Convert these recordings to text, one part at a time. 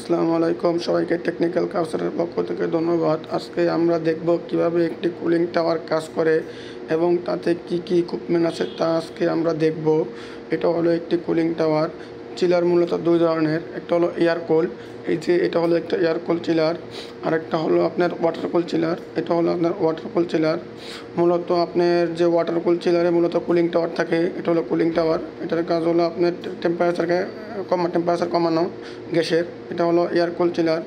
আসসালামু আলাইকুম সবাইকে টেকনিক্যাল কাউসারের পক্ষ থেকে ধন্যবাদ। আজকে আমরা দেখব কিভাবে একটি কুলিং টাওয়ার কাজ করে এবং তাতে কি কি ইকুইপমেন্ট আছে তা আজকে আমরা দেখব। এটা হলো একটি কুলিং টাওয়ার। চিলার মূলত দুই ধরনের, একটা হলো এয়ার কুল, এই যে এটা হলো একটা এয়ার কুল চিলার, আর একটা হলো আপনার ওয়াটার কুল চিলার। এটা হলো আপনার ওয়াটার কুল চিলার। মূলত আপনার যে ওয়াটার কুল চিলারে মূলত কুলিং টাওয়ার থাকে, এটা হলো কুলিং টাওয়ার। এটার কাজ হলো আপনার টেম্পারেচার কমানো গ্যাসের। এটা হলো এয়ার কুল চিলার।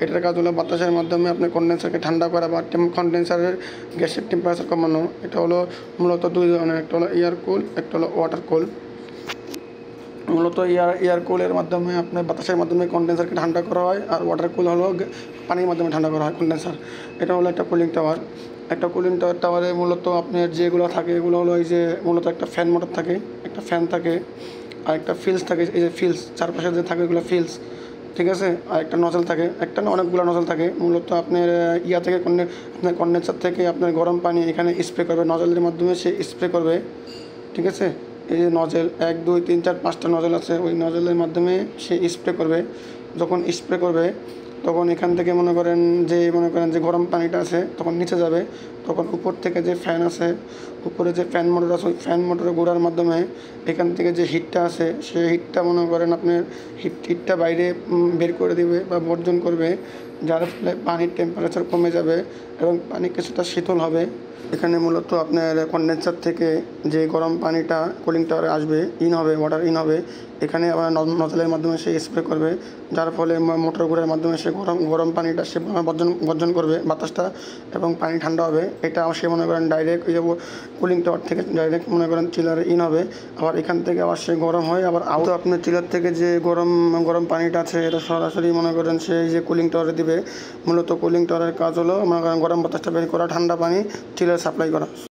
এটার কাজ হলো বাতাসের মাধ্যমে আপনার কন্ডেন্সারকে ঠান্ডা করা বা কন্ডেন্সারের গ্যাসের টেম্পারেচার কমানো। এটা হলো মূলত দুই ধরনের, একটা হলো এয়ার কুল, একটা হলো ওয়াটার কুল। মূলত এয়ার কুলের মাধ্যমে আপনার বাতাসের মাধ্যমে কন্ডেন্সারকে ঠান্ডা করা হয়, আর ওয়াটার কুল হলো পানির মাধ্যমে ঠান্ডা করা হয় কন্ডেন্সার। এটা হলো একটা কুলিং টাওয়ার। একটা কুলিং টাওয়ারে মূলত আপনার যেগুলো থাকে এগুলো হলো এই যে মূলত একটা ফ্যান মোটর থাকে, একটা ফ্যান থাকে, আর একটা ফিল্স থাকে। এই যে ফিল্স চারপাশে যে থাকে এগুলো ফিল্স, ঠিক আছে। আর একটা নজল থাকে, একটা না অনেকগুলো নজল থাকে। মূলত আপনার ইয়া থেকে আপনার কন্ডেন্সার থেকে আপনার গরম পানি এখানে স্প্রে করবে, নজলের মাধ্যমে সে স্প্রে করবে, ঠিক আছে। এই যে নজল 1 2 3 4 5টা নজল আছে, ওই নজলের মাধ্যমে সে স্প্রে করবে। যখন স্প্রে করবে তখন এখান থেকে মনে করেন যে গরম পানিটা আছে তখন নিচে যাবে। তখন উপর থেকে যে ফ্যান আছে, উপরে যে ফ্যান মোটর আছে, ওই ফ্যান মোটরে ঘোরার মাধ্যমে এখান থেকে যে হিটটা আছে সেই হিটটা মনে করেন আপনার হিটটা বাইরে বের করে দেবে বা বর্জন করবে, যার ফলে পানির টেম্পারেচার কমে যাবে এবং পানি কিছুটা শীতল হবে। এখানে মূলত আপনার কন্ডেন্সার থেকে যে গরম পানিটা কুলিং টাওয়ারে আসবে, ওয়াটার ইন হবে। এখানে আবার নজলের মাধ্যমে সে স্প্রে করবে, যার ফলে মোটর ঘোরার মাধ্যমে সে গরম পানিটা সে বর্জন করবে বাতাসটা, এবং পানি ঠান্ডা হবে। এটা সে মনে করেন ডাইরেক্ট ওই যে কুলিং টাওয়ার থেকে ডাইরেক্ট মনে করেন চিলারে ইন হবে। আবার এখান থেকে আবার সে গরম হয়, আবার আউট আপনার চিলার থেকে যে গরম পানিটা আছে এটা সরাসরি মনে করেন সে যে কুলিং টাওয়ারে দিবে। মূলত কুলিং টাওয়ারের কাজ হলো মনে করেন গরম বাতাসটা বের করা, ঠান্ডা পানি চিলারে সাপ্লাই করা।